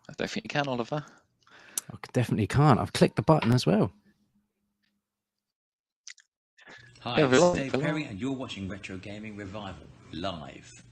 I don't think you can, Oliver. I definitely can't. I've clicked the button as well. Hi, Yeah, this is hello, Dave hello. Perry, and you're watching Retro Gaming Revival live.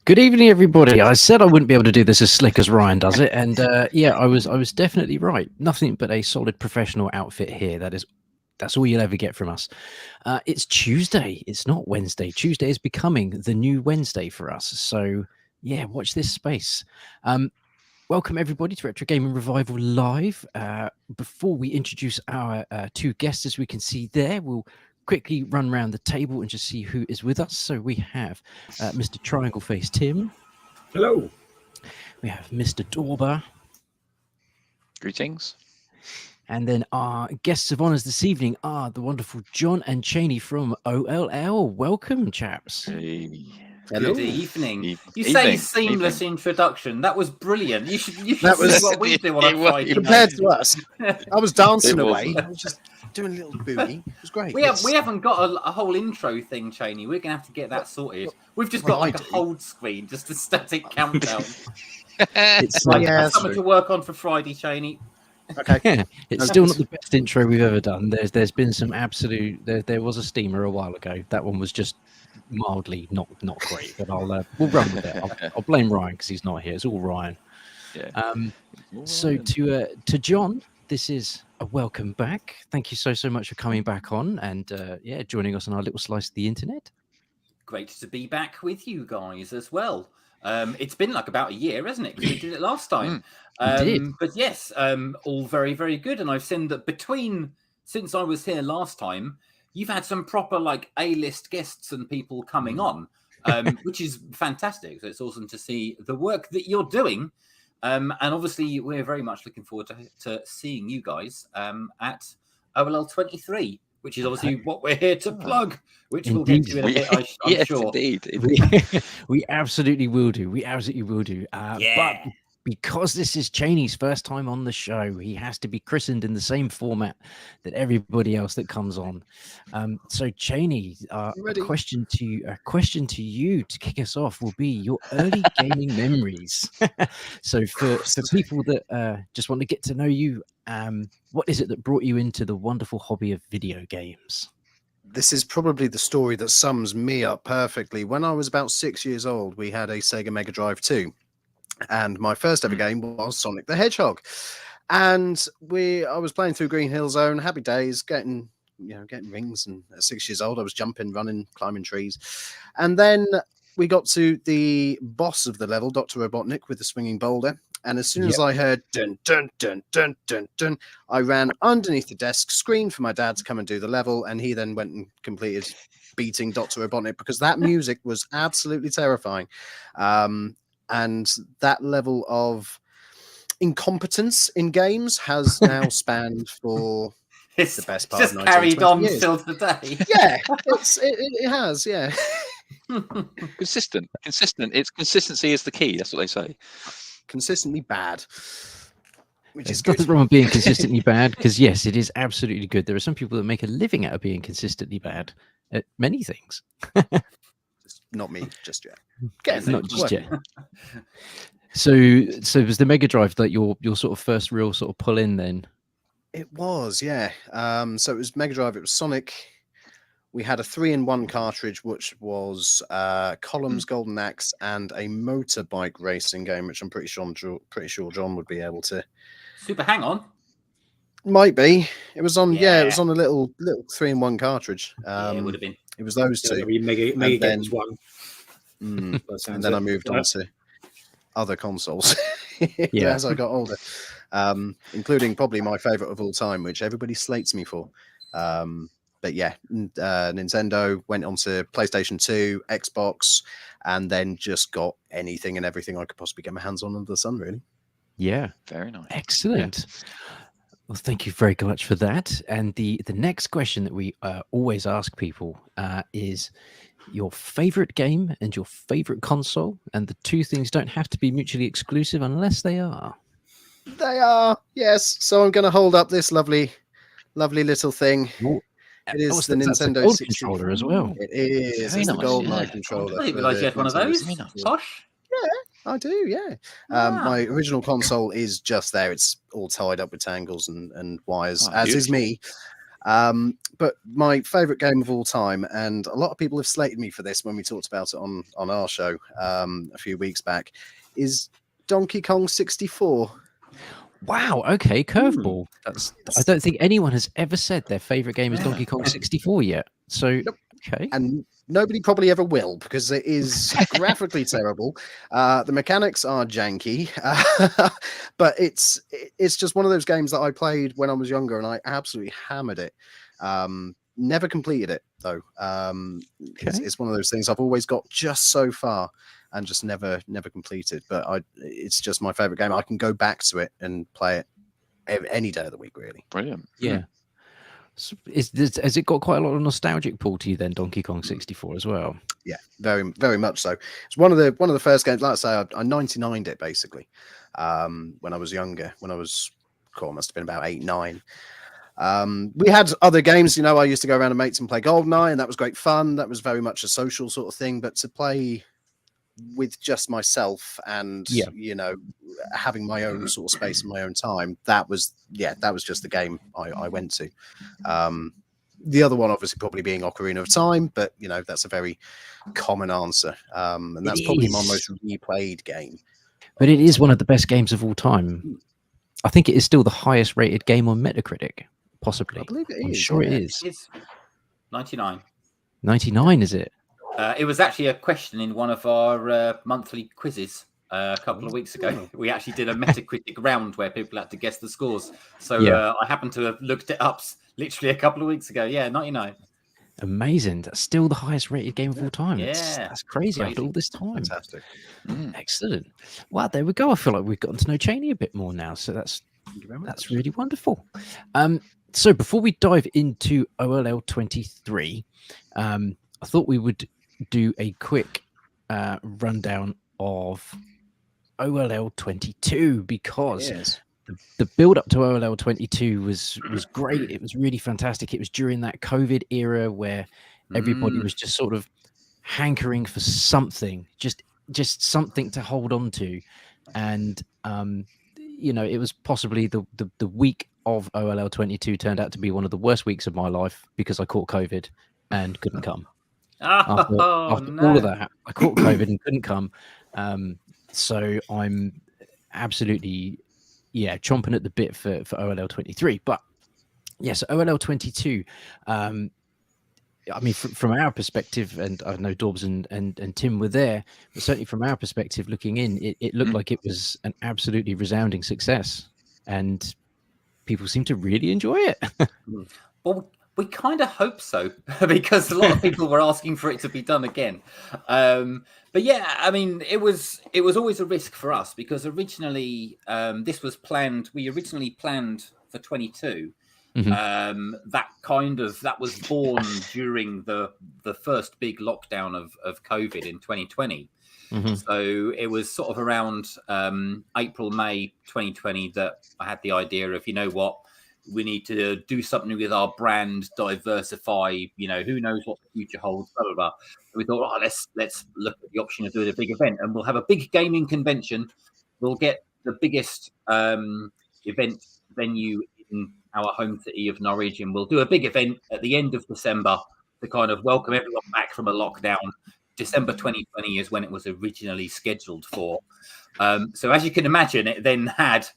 Good evening, everybody. I said I wouldn't be able to do this as slick as Ryan does it, and yeah, I was definitely right. Nothing but a solid professional outfit here. That's all you'll ever get from us. It's Tuesday. It's not Wednesday. Tuesday is becoming the new Wednesday for us. So yeah, watch this space. Welcome everybody to Retro Gaming Revival Live. Before we introduce our two guests, as we can see there, we'll quickly run around the table and just see who is with us. So we have Mr. Triangle Face Tim. Hello. We have Mr. Dorber. Greetings. And then our guests of honours this evening are the wonderful John and Cheney from OLL. Welcome, chaps. Hey. Hello. Good evening. You Evening. say seamless introduction. That was brilliant. You should That was- see what we do on it a was- Friday Compared night. to us, I was dancing It was. away. I was just doing a little boogie. It was great. We haven't got a whole intro thing, Cheney. We're gonna have to get that sorted. We've just got Well, I like a do. hold screen, just a static countdown. It's Like, like, yeah, That's something to work on for Friday, Cheney. Okay. it's still not the best intro we've ever done. There's been some absolute. There was a steamer a while ago. That one was just mildly not great. But we'll run with it. I'll blame Ryan because he's not here. It's all Ryan. Yeah. So to John, this is a welcome back. Thank you so much for coming back on and yeah, joining us on our little slice of the internet. Great to be back with you guys as well. It's been like about a year, hasn't it? Because we did it last time. We did. But yes, all very, very good. And I've seen that since I was here last time, you've had some proper like A-list guests and people coming on, which is fantastic. So it's awesome to see the work that you're doing. And obviously, we're very much looking forward to seeing you guys at OLL 23. Which is obviously what we're here to plug, which we'll get to in a bit, I'm yes, sure. indeed. We absolutely will do. We absolutely will do. Yeah. But because this is Cheney's first time on the show, he has to be christened in the same format that everybody else that comes on. So Cheney, a Ready? question to you to kick us off will be your early gaming memories. So for people that just want to get to know you, what is it that brought you into the wonderful hobby of video games? This is probably the story that sums me up perfectly. When I was about 6 years old, we had a Sega Mega Drive 2. And my first ever game was Sonic the Hedgehog. And I was playing through Green Hill Zone, happy days, getting rings. And at 6 years old, I was jumping, running, climbing trees. And then we got to the boss of the level, Dr. Robotnik, with the swinging boulder. And as soon as I heard dun, dun, dun, dun, dun, dun, I ran underneath the desk, screamed for my dad to come and do the level. And he then went and completed beating Dr. Robotnik because that music was absolutely terrifying. And that level of incompetence in games has now spanned for the best part just of 19, carried 20 on years. till today. Yeah, it has, yeah. Consistent. It's consistency is the key. That's what they say. Consistently bad. Which is There's nothing good. wrong with being consistently bad, because yes, it is absolutely good. There are some people that make a living out of being consistently bad at many things. Just not me, just yet. Not just yet. So was the Mega Drive like your sort of first real sort of pull in then? It was, yeah. So it was Mega Drive. It was Sonic we had a 3-in-1 cartridge, which was Columns, Golden Axe, and a motorbike racing game, which I'm pretty sure John would be able to. Super Hang On. Might be. It was on. Yeah, it was Yeah. on a little 3-in-1 cartridge. Yeah, it would have been. It was those Yeah, two. I mean, Mega Games one. And That then I sounds moved on to other consoles Yeah. as I got older, including probably my favorite of all time, which everybody slates me for. But yeah, Nintendo, went on to PlayStation 2, Xbox, and then just got anything and everything I could possibly get my hands on under the sun, really. Yeah. Very nice. Excellent. Well, thank you very much for that. And the next question that we always ask people is your favorite game and your favorite console. And the two things don't have to be mutually exclusive unless they are. They are, yes. So I'm going to hold up this lovely little thing. Ooh. It is Oh, the that's a Nintendo gold 64 controller as well. It is. Very It's the nice, GoldenEye yeah. controller. I didn't for realise the you had one of Nintendo those. 64. Tosh. I do, yeah. Wow. My original console is just there. It's all tied up with tangles and wires, Oh, as is beautiful. me. But my favorite game of all time, and a lot of people have slated me for this when we talked about it on our show a few weeks back, is Donkey Kong 64. Wow. Okay. Curveball. I don't think anyone has ever said their favorite game is Donkey Kong 64 yet. So, okay. And nobody probably ever will, because it is graphically terrible. The mechanics are janky, but it's just one of those games that I played when I was younger, and I absolutely hammered it. Never completed it though. It's one of those things I've always got just so far and just never completed. But it's just my favorite game. I can go back to it and play it any day of the week, really. Brilliant. Yeah. So has it got quite a lot of nostalgic pull to you then, Donkey Kong 64 as well? Yeah, very, very much so. It's one of the first games. Like I say, I 99'd it basically when I was younger. When I was, must have been about 8, 9. We had other games. I used to go around with mates and play GoldenEye, and that was great fun. That was very much a social sort of thing. But to play with just myself and having my own sort of space and my own time, that was just the game I went to. The other one obviously probably being Ocarina of Time, but that's a very common answer, and that's probably my most replayed game. But it is one of the best games of all time. I think it is still the highest rated game on Metacritic, possibly. I believe it I'm is, sure yeah. it is. It's 99. 99, is it? It was actually a question in one of our monthly quizzes a couple of weeks ago. We actually did a Metacritic round where people had to guess the scores. So I happened to have looked it up literally a couple of weeks ago. Yeah, 99. Amazing. That's still the highest rated game of all time. Yeah. That's crazy after all this time. Fantastic. Excellent. Well, there we go. I feel like we've gotten to know Cheney a bit more now. So that's really wonderful. So before we dive into OLL 23, I thought we would do a quick rundown of OLL 22 because the build up to OLL 22 was great. It was really fantastic. It was during that COVID era where everybody was just sort of hankering for something, just something to hold on to. And it was possibly the week of OLL 22 turned out to be one of the worst weeks of my life because I caught COVID and couldn't come. After all of that, I caught COVID and couldn't come. So I'm absolutely, chomping at the bit for OLL 23. But yes, OLL 22. I mean, from our perspective, and I know Dorbs and Tim were there, but certainly from our perspective, looking in, it looked like it was an absolutely resounding success, and people seem to really enjoy it. Well, we kind of hope so, because a lot of people were asking for it to be done again. But yeah, I mean, it was always a risk for us because originally this was planned. We originally planned for 22. That was born during the first big lockdown of COVID in 2020. So it was sort of around April, May 2020 that I had the idea of, we need to do something with our brand, diversify, who knows what the future holds, blah, blah, blah. So we thought, let's look at the option of doing a big event, and we'll have a big gaming convention. We'll get the biggest event venue in our home city of Norwich, and we'll do a big event at the end of December, to kind of welcome everyone back from a lockdown. December 2020 is when it was originally scheduled for. So as you can imagine, it then had,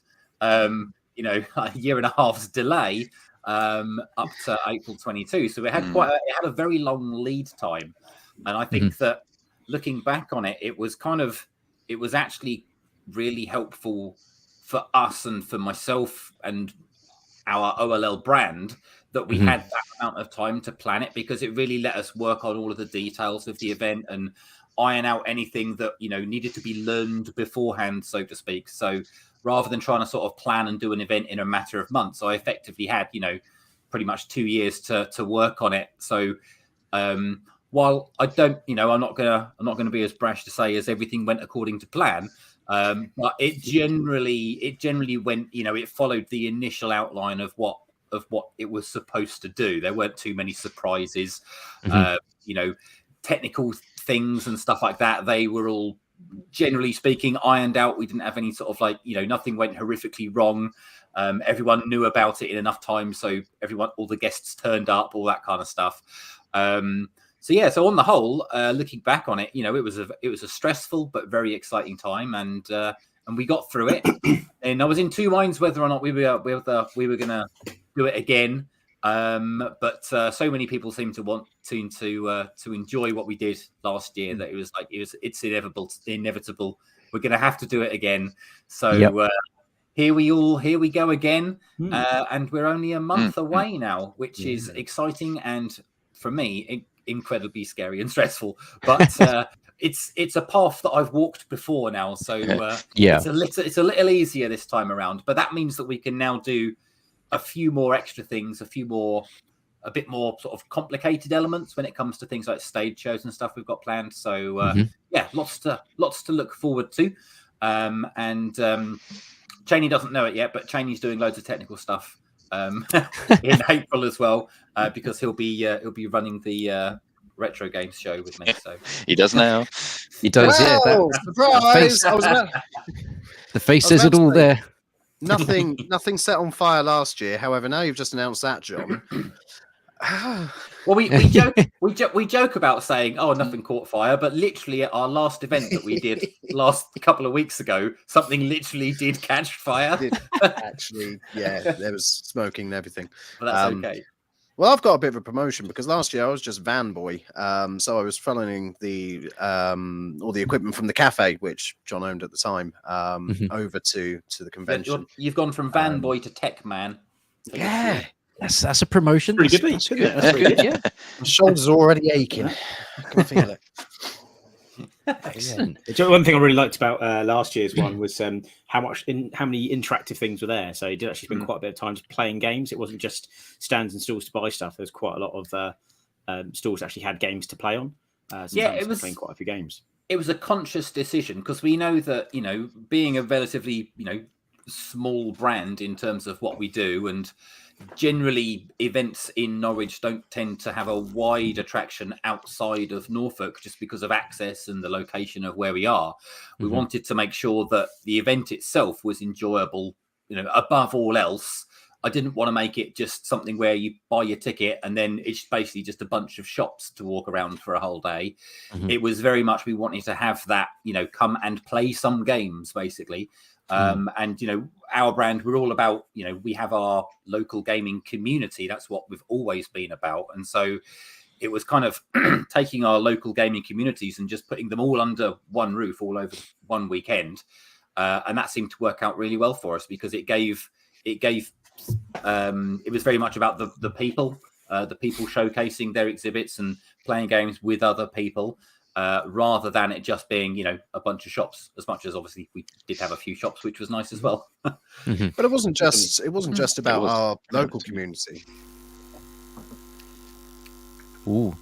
you know, a year and a half's delay up to April 22. So it had it had a very long lead time. And I think that looking back on it, it was actually really helpful for us and for myself and our OLL brand that we had that amount of time to plan it, because it really let us work on all of the details of the event and iron out anything that, you know, needed to be learned beforehand, so to speak. So rather than trying to sort of plan and do an event in a matter of months, I effectively had, you know, pretty much 2 years to work on it. So while I don't, you know, I'm not gonna be as brash to say as everything went according to plan, but it generally went, you know, it followed the initial outline of what it was supposed to do. There weren't too many surprises, you know, technical things and stuff like that. They were all, generally speaking, ironed out. We didn't have any sort of, like, you know, nothing went horrifically wrong. Everyone knew about it in enough time, so all the guests turned up, all that kind of stuff. So yeah, so on the whole, looking back on it, you know, it was a stressful but very exciting time, and we got through it. And I was in two minds whether or not we were going to do it again. But so many people seem to want to enjoy what we did last year that it's inevitable. We're going to have to do it again. So here we go again, and we're only a month away now, which is exciting and, for me, incredibly scary and stressful. But it's a path that I've walked before now, so it's a little easier this time around. But that means that we can now do a few more extra things, a bit more sort of complicated elements when it comes to things like stage shows and stuff we've got planned. So yeah, lots to look forward to. And Cheney doesn't know it yet, but Cheney's doing loads of technical stuff in April as well, because he'll be running the retro games show with me. So he does now. He does, Wow, surprise! The face says it all there. Nothing set on fire last year. However, now you've just announced that, John. Well, we joke about saying, "Oh, nothing caught fire," but literally at our last event that we did last couple of weeks ago, something literally did catch fire. Actually, yeah, there was smoking and everything. But that's okay. Well, I've got a bit of a promotion because last year I was just van boy. So I was funneling all the equipment from the cafe, which John owned at the time, over to the convention. You've gone from van boy to tech man. Yeah. That's a promotion. Pretty good. That's good. That's good. Yeah. My shoulders are already aching. I can feel it. Excellent. One thing I really liked about last year's one was how many interactive things were there. So you did actually spend quite a bit of time playing games. It wasn't just stands and stalls to buy stuff. There's quite a lot of stalls that actually had games to play on. It was playing quite a few games. It was a conscious decision because we know that, you know, being a relatively, you know, small brand in terms of what we do, and generally events in Norwich don't tend to have a wide attraction outside of Norfolk just because of access and the location of where we are. We wanted to make sure that the event itself was enjoyable, you know, above all else. I didn't want to make it just something where you buy your ticket and then it's basically just a bunch of shops to walk around for a whole day. It was very much, we wanted to have that, you know, come and play some games basically. And, you know, our brand, we're all about, you know, we have our local gaming community. That's what we've always been about. And so it was kind of taking our local gaming communities and just putting them all under one roof all over one weekend. And that seemed to work out really well for us because it was very much about the people showcasing their exhibits and playing games with other people. Rather than it just being, you know, a bunch of shops, as much as obviously we did have a few shops, which was nice as well. But it wasn't just about our local community. Ooh,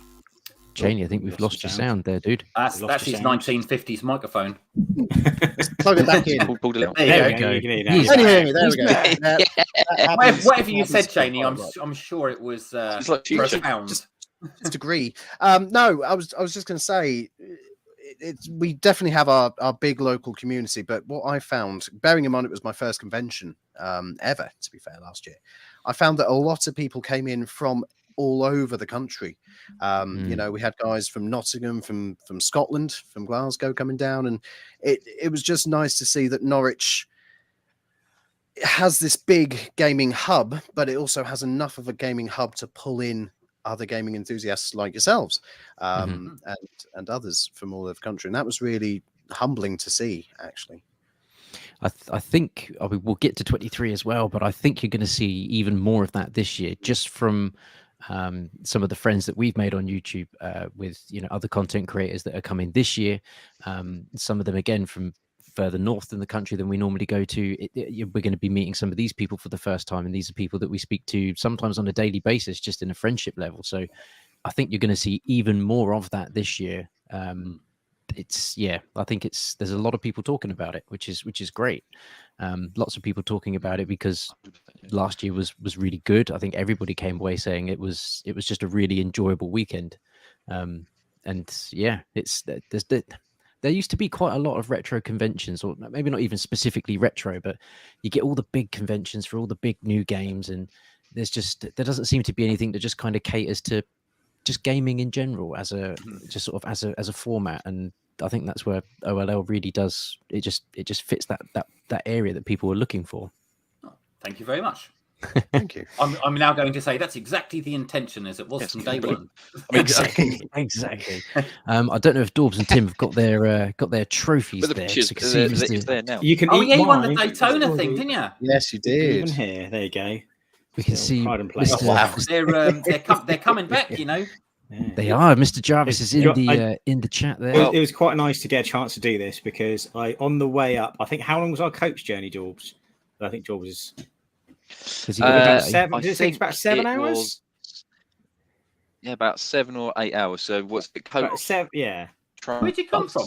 Cheney, I think we've lost your sound there, dude. That's his 1950s microphone. Let's plug it back in. There we go. There we go. Whatever you said, Cheney, I'm sure it was profound. To degree. No, I was just going to say, we definitely have our big local community, but what I found, bearing in mind it was my first convention ever, to be fair, last year, I found that a lot of people came in from all over the country. You know, we had guys from Nottingham, from Scotland, from Glasgow coming down, and it was just nice to see that Norwich has this big gaming hub, but it also has enough of a gaming hub to pull in other gaming enthusiasts like yourselves, and others from all over the country. And that was really humbling to see, actually. I think we'll get to 23 as well, but I think you're going to see even more of that this year, just from some of the friends that we've made on YouTube with other content creators that are coming this year. Some of them again from further north in the country than we normally go to. We're going to be meeting some of these people for the first time, and these are people that we speak to sometimes on a daily basis, just in a friendship level. So I think you're going to see even more of that this year. I think there's a lot of people talking about it, which is great. Lots of people talking about it because last year was really good. I think everybody came away saying it was just a really enjoyable weekend. There used to be quite a lot of retro conventions, or maybe not even specifically retro, but you get all the big conventions for all the big new games, and there doesn't seem to be anything that just kind of caters to just gaming in general as a format. And I think that's where OLL really does it. Just fits that area that people were looking for. Oh, thank you very much. Thank you. I'm now going to say that's exactly the intention as it was from day one. Exactly. I don't know if Daubs and Tim have got their trophies But the there. pictures, it's there now. You can. Oh eat yeah, you won mine. the Daytona thing, didn't you? Yes, you did. Even here, there you go. We can see Pride and pleasure. Mr. They're coming back, you know. Yeah. They are. Mr. Jarvis is in the chat there. It was quite nice to get a chance to do this because on the way up, I think how long was our coach journey, Daubs? I think Daubs is. About 7, I did it take think about 7 it hours? was- Yeah, about 7 or 8 hours. So what's the coach? About 7, yeah. Where'd you come from?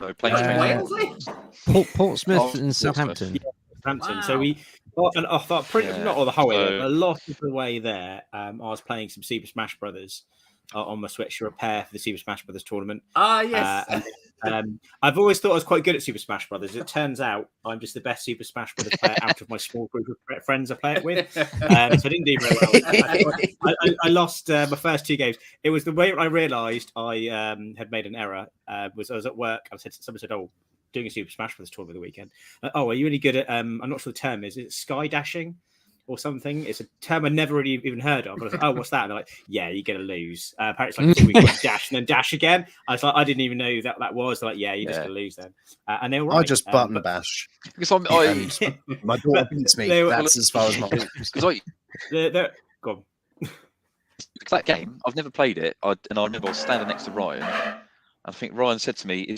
So plane Wales, train. Portsmouth Oh, and Portsmouth. Southampton. Hampton. Wow. So I thought Yeah, not all the whole way, there, so- but a lot of the way there. I was playing some Super Smash Brothers on my Switch to prepare for the Super Smash Brothers tournament. Ah, yes. I've always thought I was quite good at Super Smash Brothers. It turns out I'm just the best Super Smash Brothers player out of my small group of friends I play it with. So I didn't do very well. I lost my first 2 games. It was the way I realised I had made an error. Was I was at work. Someone said, "Oh, doing a Super Smash Brothers tournament the weekend. Are you any good at? I'm not sure the term is. Is it sky dashing?" Or something. It's a term I never really even heard of. But I was like, "Oh, what's that?" And they're like, "Yeah, you're gonna lose." Apparently, it's like 2 weeks dash and then dash again. I was like, I didn't even know that was. They're like, "Yeah, you're just gonna lose then." And they were right. I just button bash. Because I'm, My daughter beats me. That's as far as my. because Go on. that game, I've never played it. I remember I was standing next to Ryan. I think Ryan said to me,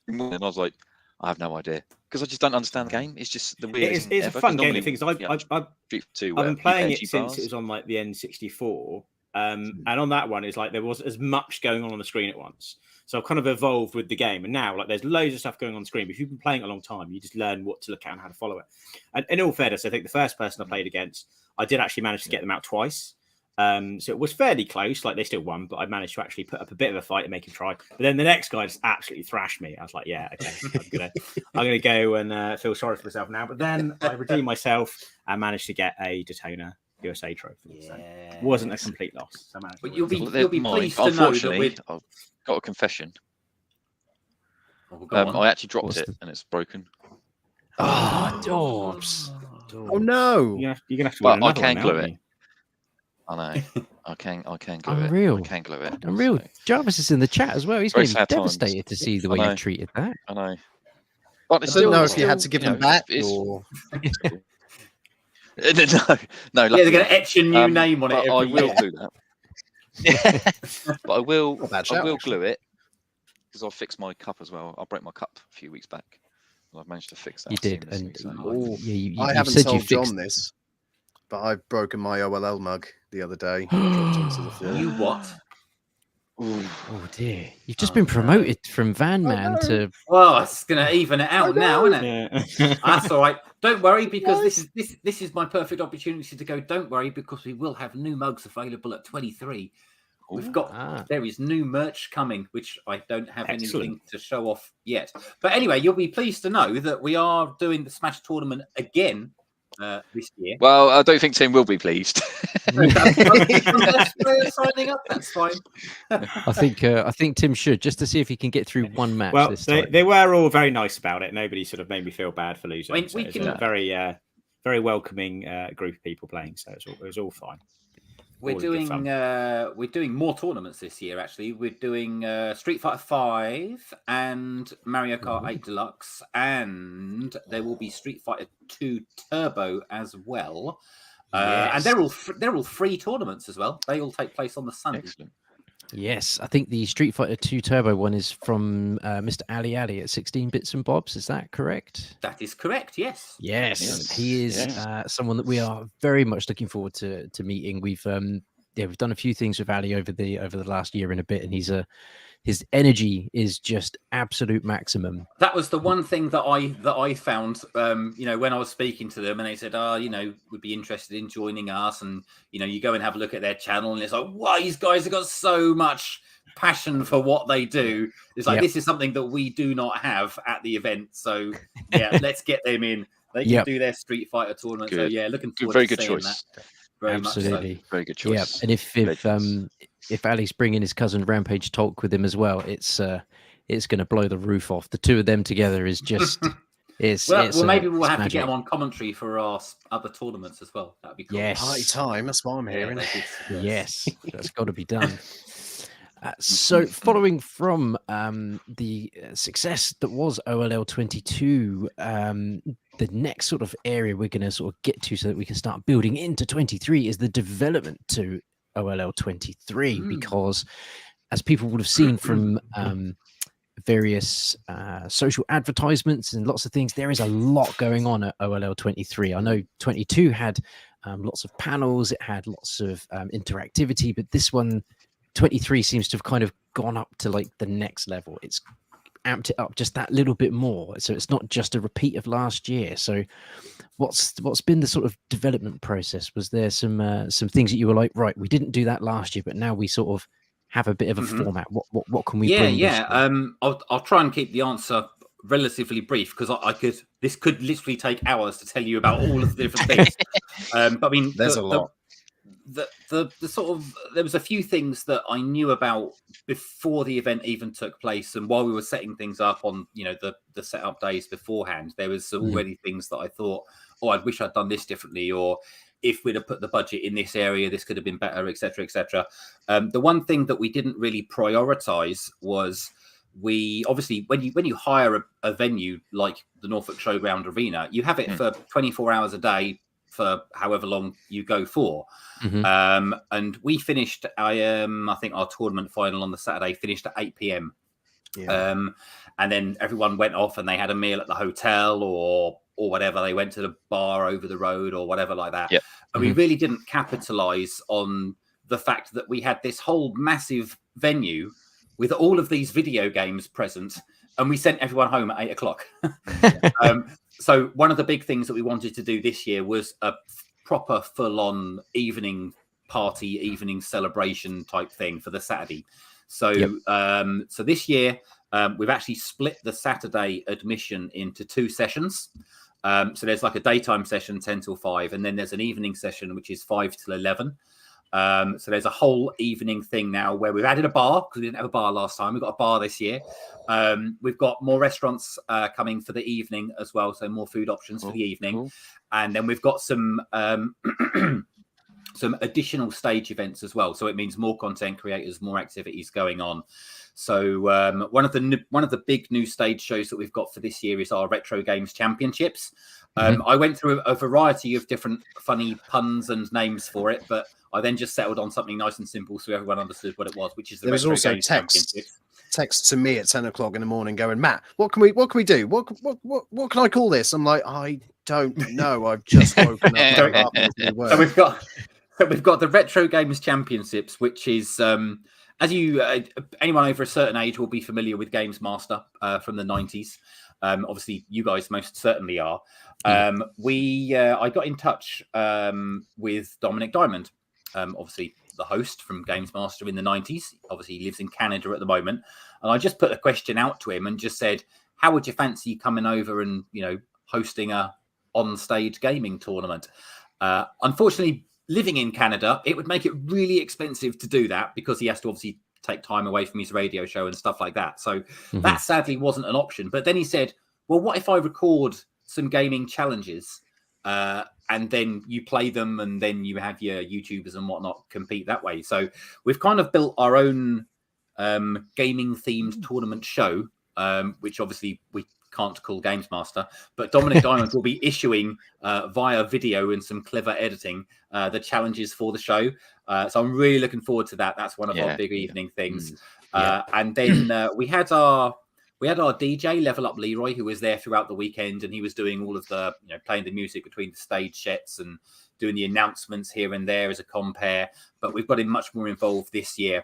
and I was like, I have no idea. Because I just don't understand the game. It's just the weirdest. It's a fun game. The thing is, I've been playing it since it was on like the N64. And on that one, it's like there was as much going on the screen at once. So I've kind of evolved with the game. And now, like, there's loads of stuff going on the screen. But if you've been playing it a long time, you just learn what to look at and how to follow it. And in all fairness, I think the first person I played against, I did actually manage to get them out twice. So it was fairly close. Like, they still won, but I managed to actually put up a bit of a fight and make him try. But then the next guy just absolutely thrashed me. I was like, yeah, okay, I'm gonna go and feel sorry for myself now. But then I redeemed myself and managed to get a Daytona USA trophy. So it wasn't a complete loss. So But you'll be mine. pleased to know that Unfortunately, I've got a confession. I actually dropped it and it's broken. Oh, Daubs. Oh no! You're gonna have to. Well, win I another can one, glue aren't it. you? I know. I can glue Unreal. it. I can glue it. Unreal. So, Jarvis is in the chat as well. He's Very going to be sad times. devastated to see the I way know. you treated that. I know. But I it's don't know it's if you had to give them back or. no. yeah, they're going to etch a new name on it. But I Every will year. do that. Yeah. But I will bad shout, glue it because I'll fix my cup as well. I broke my cup a few weeks back. And I've managed to fix that. You did, seamlessly, and so you I you haven't said you told fixed. John this, but I've broken my OLL mug the other day. Dropped onto the floor. You what? Oh dear! You've just been promoted from van man to. Well, it's going to even it out now, isn't it? Yeah. That's all right. Don't worry, because this is my perfect opportunity to go. Don't worry, because we will have new mugs available at 23. We've got there is new merch coming, which I don't have anything to show off yet. But anyway, you'll be pleased to know that we are doing the Smash tournament again this year. Well, I don't think Tim will be pleased. That's signing up. That's fine. I think Tim should, just to see if he can get through one match Well, this time. they were all very nice about it. Nobody sort of made me feel bad for losing. I mean, So we it's can- a very welcoming group of people playing. So it was all fine. We're All in good fun. doing more tournaments this year. Actually, we're doing Street Fighter 5 and Mario Kart 8 Deluxe, and there will be Street Fighter 2 Turbo as well. And they're all free tournaments as well. They all take place on the Sunday. Excellent. Yes, I think the Street Fighter 2 Turbo one is from Mr. Ali Ali at 16 Bits and Bobs. Is that correct? That is correct. Yes. Yes, he is Yes. someone that we are very much looking forward to meeting. We've done a few things with Ali over the last year and a bit, and his energy is just absolute maximum. That was the one thing that I found, when I was speaking to them, and they said, would be interested in joining us, and you go and have a look at their channel, and it's like, wow, these guys have got so much passion for what they do. It's like this is something that we do not have at the event, so yeah, let's get them in. They can do their Street Fighter tournament. Good. So yeah, looking forward Very to good seeing choice. that. Very Absolutely. much so. Very good Yeah, choice. and if Ali's bringing his cousin Rampage Talk with him as well, it's going to blow the roof off. The two of them together is just maybe we'll have to magic. get them on commentary for our other tournaments as well. That'd be cool. Yes. Party time. That's what I'm hearing. Yes, that's got to be done. So, following from the success that was OLL 22, the next sort of area we're going to sort of get to so that we can start building into 23 is the development to OLL 23, because as people would have seen from various social advertisements and lots of things, there is a lot going on at OLL 23. I know 22 had lots of panels, it had lots of interactivity, but this one 23 seems to have kind of gone up to like the next level. It's amped it up just that little bit more, so it's not just a repeat of last year. So what's been the sort of development process? Was there some things that you were like, right, we didn't do that last year, but now we sort of have a bit of a format? What can we bring this year? I'll try and keep the answer relatively brief, because this could literally take hours to tell you about all of the different things. But I mean, There's a lot. The sort of, there was a few things that I knew about before the event even took place, and while we were setting things up on the setup days beforehand, there was already things that I thought, I wish I'd done this differently, or if we'd have put the budget in this area, this could have been better, etc., etc. The one thing that we didn't really prioritize was, we obviously, when you hire a venue like the NORFOK Showground Arena, you have it for 24 hours a day for however long you go for. And we finished, I think our tournament final on the Saturday finished at 8 p.m. And then everyone went off and they had a meal at the hotel or whatever. They went to the bar over the road or whatever like that. And we really didn't capitalize on the fact that we had this whole massive venue with all of these video games present, and we sent everyone home at 8 o'clock. So one of the big things that we wanted to do this year was a proper full-on evening party, evening celebration type thing for the Saturday. So so this year we've actually split the Saturday admission into 2 sessions. So there's like a daytime session 10 till 5, and then there's an evening session which is 5 till 11. So there's a whole evening thing now where we've added a bar, because we didn't have a bar last time. We've got a bar this year. We've got more restaurants coming for the evening as well, so more food options for the evening. And then we've got some some additional stage events as well. So it means more content creators, more activities going on. So one of the big new stage shows that we've got for this year is our Retro Games Championships. I went through a variety of different funny puns and names for it, but I then just settled on something nice and simple so everyone understood what it was, which is the Retro Games Championships. Text to me at 10 o'clock in the morning going, Matt, what can we do? What can I call this? I'm like, I don't know. I've just woken up. So we've got the Retro Games Championships, which is as you anyone over a certain age will be familiar with Games Master from the 90s. Obviously, you guys most certainly are. I got in touch with Dominic Diamond, obviously the host from Games Master in the 90s. Obviously, he lives in Canada at the moment. And I just put a question out to him and just said, how would you fancy coming over and, hosting a on-stage gaming tournament. Unfortunately, living in Canada, it would make it really expensive to do that because he has to obviously take time away from his radio show and stuff like that. So that sadly wasn't an option. But then he said, well, what if I record some gaming challenges and then you play them and then you have your YouTubers and whatnot compete that way? So we've kind of built our own gaming themed tournament show, which obviously we can't call Games Master, but Dominic Diamond will be issuing via video and some clever editing the challenges for the show. So I'm really looking forward to that. That's one of our big evening things. And then we had our DJ Level Up Leroy, who was there throughout the weekend, and he was doing all of the, playing the music between the stage sets and doing the announcements here and there as a compare. But we've got him much more involved this year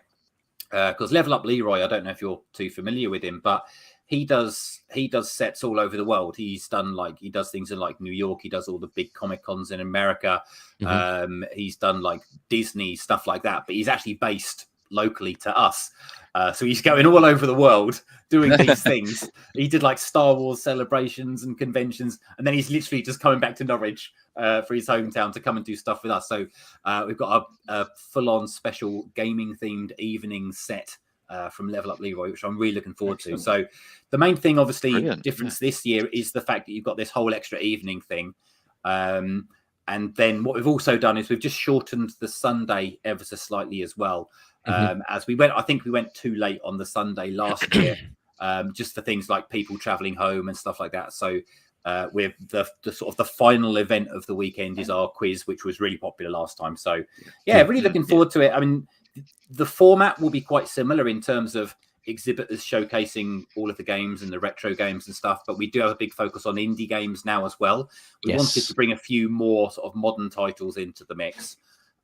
because Level Up Leroy, I don't know if you're too familiar with him, but he does sets all over the world. He does things in like New York. He does all the big Comic Cons in America. He's done like Disney stuff like that, but he's actually based locally to us. So he's going all over the world doing these things. He did like Star Wars celebrations and conventions, and then he's literally just coming back to Norwich for his hometown to come and do stuff with us. So we've got a full-on special gaming-themed evening set from Level Up Leroy, which I'm really looking forward to. So the main thing, obviously, difference this year is the fact that you've got this whole extra evening thing. And then what we've also done is we've just shortened the Sunday ever so slightly as well. As we went, I think we went too late on the Sunday last year, just for things like people traveling home and stuff like that. So with the sort of the final event of the weekend is our quiz, which was really popular last time. So really looking forward to it. I mean, the format will be quite similar in terms of exhibitors showcasing all of the games and the retro games and stuff, but we do have a big focus on indie games now as well. We wanted to bring a few more sort of modern titles into the mix.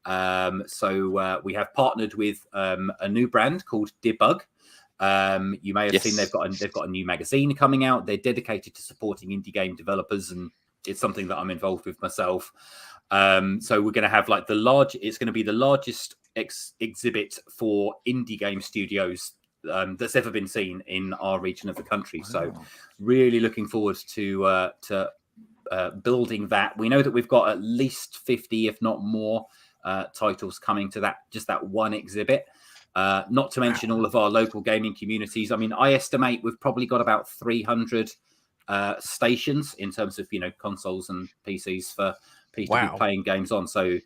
So we have partnered with a new brand called Debug. You may have seen they've got a new magazine coming out. They're dedicated to supporting indie game developers, and it's something that I'm involved with myself. So we're going to have it's going to be the largest exhibit for indie game studios that's ever been seen in our region of the country. Wow. So really looking forward to building that. We know that we've got at least 50, if not more, titles coming to that one exhibit. Not to mention all of our local gaming communities. I mean, I estimate we've probably got about 300 stations in terms of, consoles and PCs for people to be playing games on. So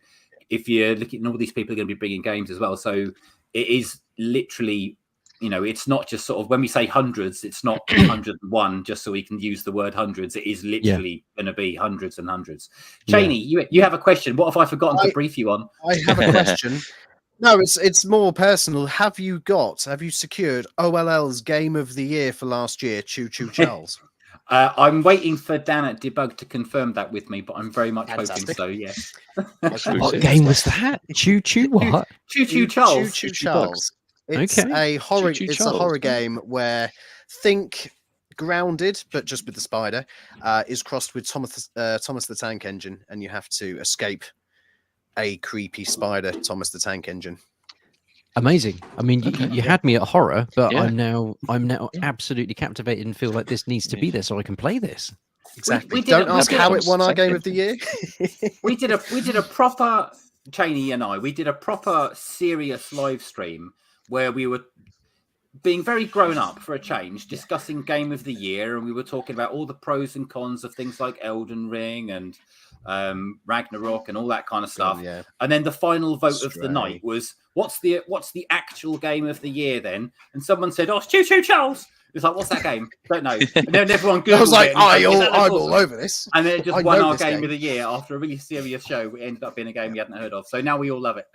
if you're looking at all these people are going to be bringing games as well. So it is literally, it's not just sort of when we say hundreds, it's not 101 just so we can use the word hundreds. It is literally going to be hundreds and hundreds. Cheney, you have a question. What have I forgotten to brief you on? I have a question. No, it's more personal. Have you secured OLL's Game of the Year for last year? Choo Choo Charles. I'm waiting for Dan at Debug to confirm that with me, but I'm very much hoping so. Yes. What game was that? Choo Choo what? Choo Choo Charles. Choo Choo Charles. It's a horror. It's a horror game where think Grounded, but just with the spider, is crossed with Thomas the Tank Engine, and you have to escape a creepy spider, Thomas the Tank Engine. Amazing. I mean, you had me at horror, but I'm now absolutely captivated and feel like this needs to be there so I can play this. Exactly. Don't ask how it won our Game of the Year. we did a proper, Cheney and I, we did a proper serious live stream where we were being very grown up for a change, discussing Game of the Year, and we were talking about all the pros and cons of things like Elden Ring and Ragnarok and all that kind of stuff. And then the final vote of the night was what's the actual Game of the Year then? And someone said, it's Choo Choo Charles. It's like, what's that game? Don't know. And then everyone Googled I was like, it. I'm all over this. And then it just won our game of the year after a really serious show. It ended up being a game we hadn't heard of. So now we all love it.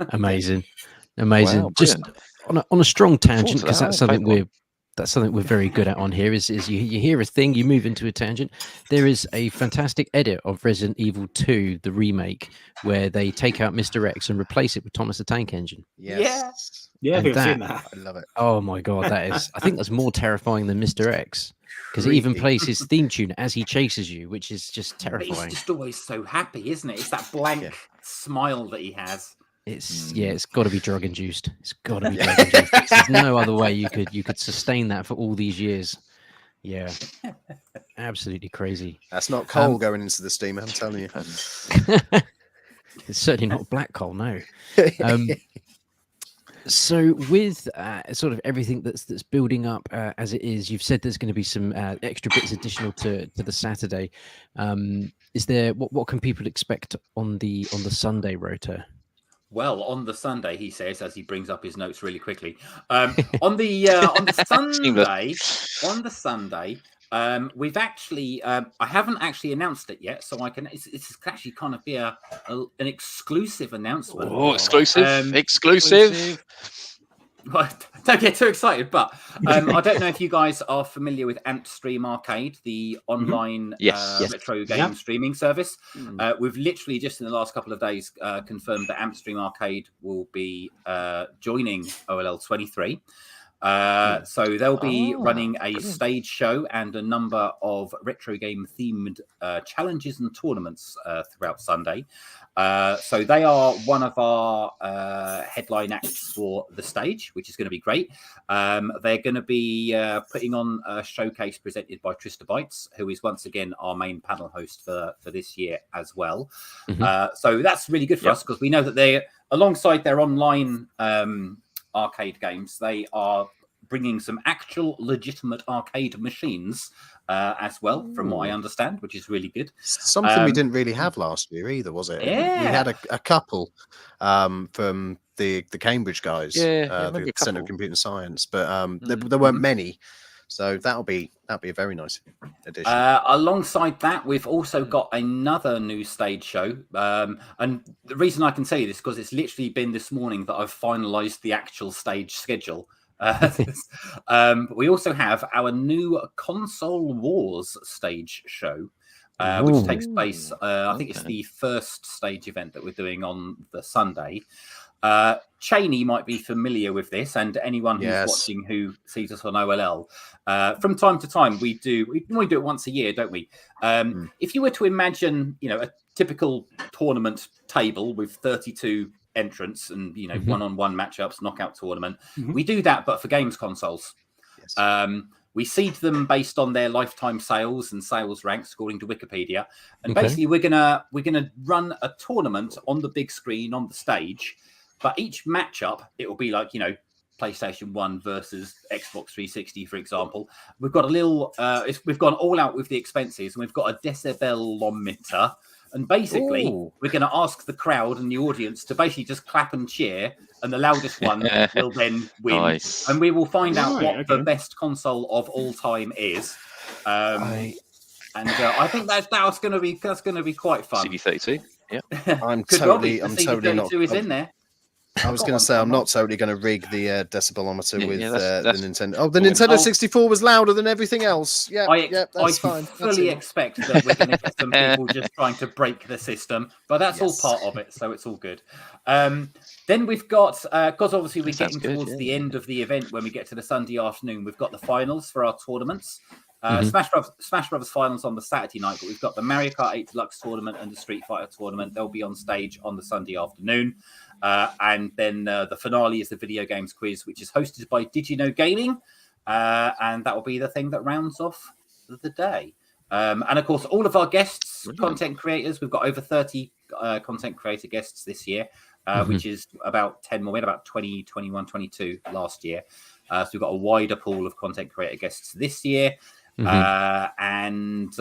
Amazing. Wow, just on a strong tangent, because that's something we're very good at on here. Is you hear a thing, you move into a tangent. There is a fantastic edit of Resident Evil 2, the remake, where they take out Mr. X and replace it with Thomas the Tank Engine. Yes. Yeah, I've seen that. I love it. Oh my god, I think that's more terrifying than Mr. X, because it even plays his theme tune as he chases you, which is just terrifying. But he's just always so happy, isn't it? It's that blank smile that he has. It's got to be drug induced. It's got to be drug induced. There's no other way you could sustain that for all these years. Yeah. absolutely crazy. That's not coal going into the steamer, I'm telling you. It's certainly not black coal, no. So with sort of everything that's building up as it is, you've said there's going to be some extra bits additional to the Saturday. Is there what can people expect on the Sunday rota? Well, on the Sunday, he says, as he brings up his notes really quickly. On the Sunday, we've actually I haven't actually announced it yet, so I can. It's actually kind of be an exclusive announcement. Oh, exclusive! Don't get too excited, but I don't know if you guys are familiar with AmpStream Arcade, the online retro game streaming service. We've literally just in the last couple of days confirmed that AmpStream Arcade will be joining OLL 23. So they'll be running a stage show and a number of retro game themed challenges and tournaments throughout Sunday. So they are one of our headline acts for the stage, which is going to be great. They're going to be putting on a showcase presented by Trista Bites, who is once again our main panel host for this year as well. So that's really good for us because we know that they, alongside their online arcade games, they are bringing some actual legitimate arcade machines as well, from what I understand, which is really good. Something we didn't really have last year either, was it? Yeah. We had a couple from the Cambridge guys, the Centre of Computer Science, but there weren't many. So that'll be a very nice addition. Alongside that, we've also got another new stage show. And the reason I can say this is because it's literally been this morning that I've finalised the actual stage schedule. We also have our new Console Wars stage show, which takes place, I think it's the first stage event that we're doing on the Sunday. Cheney might be familiar with this, and anyone who's watching who sees us on OLL. From time to time, we normally do it once a year, don't we? If you were to imagine, a typical tournament table with 32 entrants and one-on-one matchups, knockout tournament, we do that, but for games consoles. We seed them based on their lifetime sales and sales ranks according to Wikipedia, and basically we're gonna run a tournament on the big screen on the stage. But each matchup, it will be like, PlayStation 1 versus Xbox 360, for example. We've got a little, we've gone all out with the expenses, and we've got a decibelometer. And basically, we're going to ask the crowd and the audience to basically just clap and cheer, and the loudest one will then win. Nice. And we will find out what the best console of all time is. I think that's going to be quite fun. CD32, yeah. I'm totally not. is in there. I was going to say I'm not totally going to rig the decibelometer with the Nintendo. Oh, the Nintendo 64 was louder than everything else. That's fine. Fully expect that we're going to get some people just trying to break the system, but that's all part of it, so it's all good. Then we've got, because obviously we're getting towards the end of the event when we get to the Sunday afternoon, we've got the finals for our tournaments. Smash Brothers finals on the Saturday night, but we've got the Mario Kart 8 Deluxe tournament and the Street Fighter tournament. They'll be on stage on the Sunday afternoon. And then the finale is the video games quiz, which is hosted by Did You Know Gaming? And that will be the thing that rounds off the day. And of course, all of our guests, content creators, we've got over 30 content creator guests this year, which is about 10 more. We had about 20, 21, 22 last year. So we've got a wider pool of content creator guests this year. And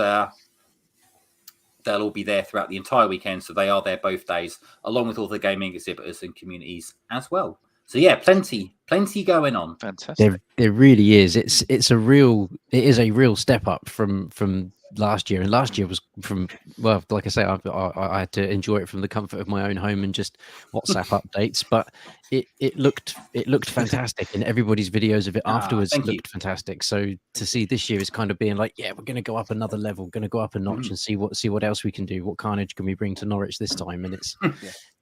they'll all be there throughout the entire weekend. So they are there both days, along with all the gaming exhibitors and communities as well. So yeah, plenty going on. Fantastic. There really is. It is a real step up from last year, and last year was like I say, I had to enjoy it from the comfort of my own home and just WhatsApp updates, but it looked fantastic, and everybody's videos of it afterwards looked fantastic. So to see this year is kind of being like, yeah, we're going to go up another level, going to go up a notch and see what else we can do, what carnage can we bring to Norwich this time, and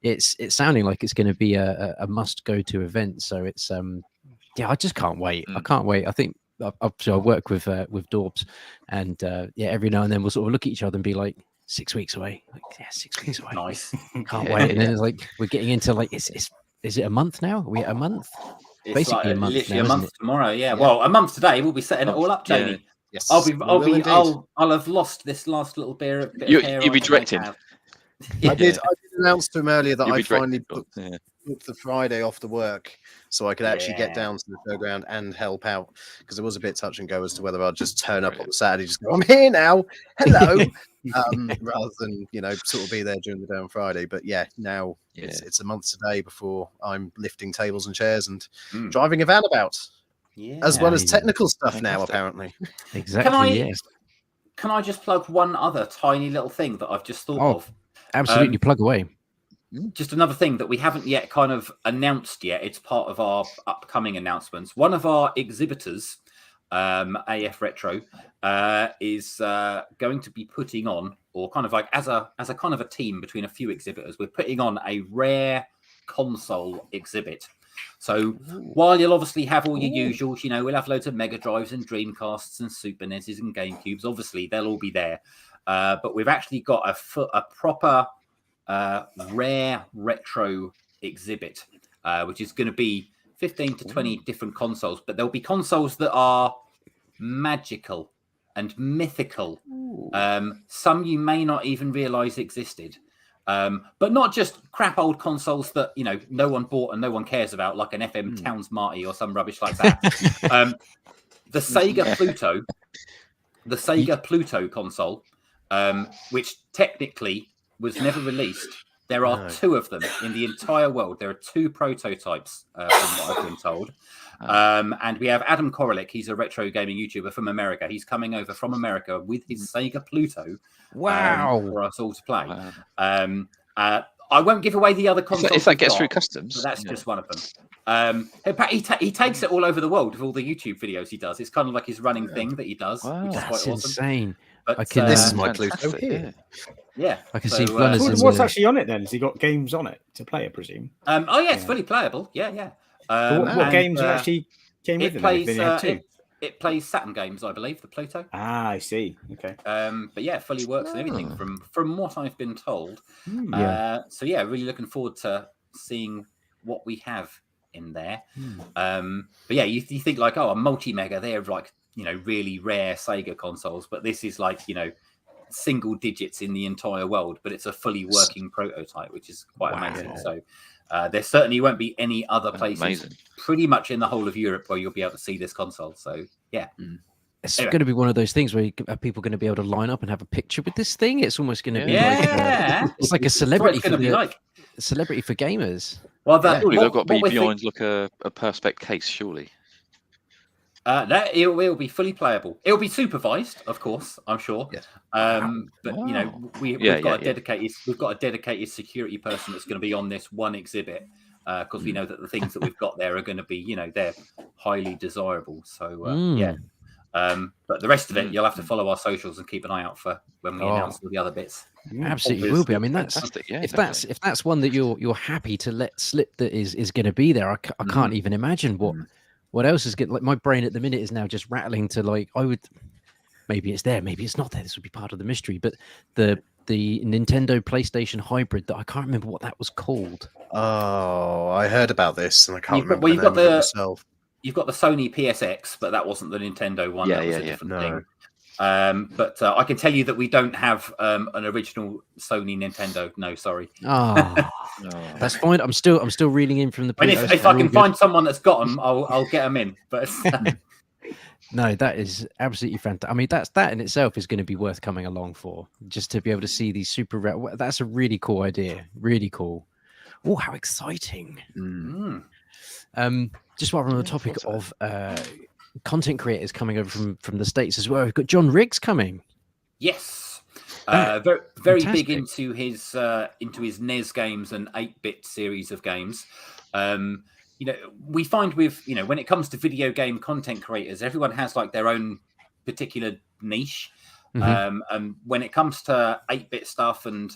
it's sounding like it's going to be a must go to event. So it's I just can't wait. I can't wait. I think I work with Dorbs, and every now and then we'll sort of look at each other and be like, 6 weeks away. Like, 6 weeks away. Nice. Can't wait. And then it's like we're getting into like, is it a month now? Are we at a month? It's basically like a month. Literally now, a month tomorrow. Yeah. Well, a month today. We'll be setting it all up, Jamie. Yes, I'll we will indeed. I'll have lost this last little bit of You'll hair be I might directing. have. I did announce to him earlier that You'll I be finally directing. Yeah. booked the Friday off the work so I could actually get Yeah. down to the showground and help out, because it was a bit touch and go as to whether I'd just turn up on the Saturday, just go, I'm here now, hello, rather than, you know, sort of be there during the day on Friday. But yeah, now it's a month today before I'm lifting tables and chairs and driving a van about, as well as technical stuff now, apparently. Exactly. Yes. Can I just plug one other tiny little thing that I've just thought of? Absolutely, plug away. Just another thing that we haven't yet kind of announced yet. It's part of our upcoming announcements. One of our exhibitors, AF Retro, is going to be putting on, or kind of like as a kind of a team between a few exhibitors, we're putting on a rare console exhibit. So while you'll obviously have all your usuals, you know, we'll have loads of Mega Drives and Dreamcasts and Super NESs and GameCubes. Obviously, they'll all be there. But we've actually got a proper rare retro exhibit, which is going to be 15 to 20 different consoles. But there'll be consoles that are magical and mythical. Some you may not even realize existed. But not just crap old consoles that, you know, no one bought and no one cares about, like an FM Towns Marty or some rubbish like that. The Sega Pluto console, which technically was never released. There are two of them in the entire world. There are two prototypes, from what I've been told. And we have Adam Korolik. He's a retro gaming YouTuber from America. He's coming over from America with his Sega Pluto. For us all to play. I won't give away the other consoles. If that gets through customs, but that's just one of them. He takes it all over the world with all the YouTube videos he does. It's kind of like his running thing that he does, which is quite awesome. Insane. But this is my Pluto here. Yeah, I can see runners. What's actually on it then? Has he got games on it to play, I presume? It's fully playable. Yeah. What games actually came with it? It plays Saturn games, I believe, the Pluto. I see. Okay. But yeah, it fully works and everything from what I've been told. So yeah, really looking forward to seeing what we have in there. But yeah, you think like, a multi-mega, they're like, you know, really rare Sega consoles, but this is like, you know, single digits in the entire world, but it's a fully working prototype, which is quite amazing. So there certainly won't be any other places pretty much in the whole of Europe where you'll be able to see this console. So yeah. It's going to be one of those things where people going to be able to line up and have a picture with this thing. It's almost going to be it's like a celebrity celebrity for gamers. Well, they've got to be behind like a perspex case, surely. It will be fully playable. It'll be supervised, of course, I'm sure. Yes. But you know, we've got a dedicated security person that's going to be on this one exhibit, because we know that the things that we've got there are going to be, you know, they're highly desirable. So but the rest of it, you'll have to follow our socials and keep an eye out for when we announce all the other bits. Absolutely will be. I mean, that's if that's one that you're happy to let slip that is going to be there. I can't even imagine what else is getting. Like, my brain at the minute is now just rattling to, like, maybe it's there, maybe it's not there. This would be part of the mystery. But the Nintendo PlayStation hybrid, that I can't remember what that was called. Oh, I heard about this and I can't remember. Well, myself. You've got the Sony PSX, but that wasn't the Nintendo one. That was a different thing. But I can tell you that we don't have an original Sony Nintendo. No, sorry. That's fine. I'm still reeling in from the. And if I can find someone that's got them, I'll get them in. But no, that is absolutely fantastic. I mean, that in itself is going to be worth coming along for, just to be able to see these super rare. That's a really cool idea. Really cool. Oh, how exciting! Just while we're on the topic of content creators coming over from the States as well, we've got John Riggs coming. Yes, very big into his NES games and 8-bit series of games. You know, we find with, you know, when it comes to video game content creators, everyone has like their own particular niche. And when it comes to 8-bit stuff and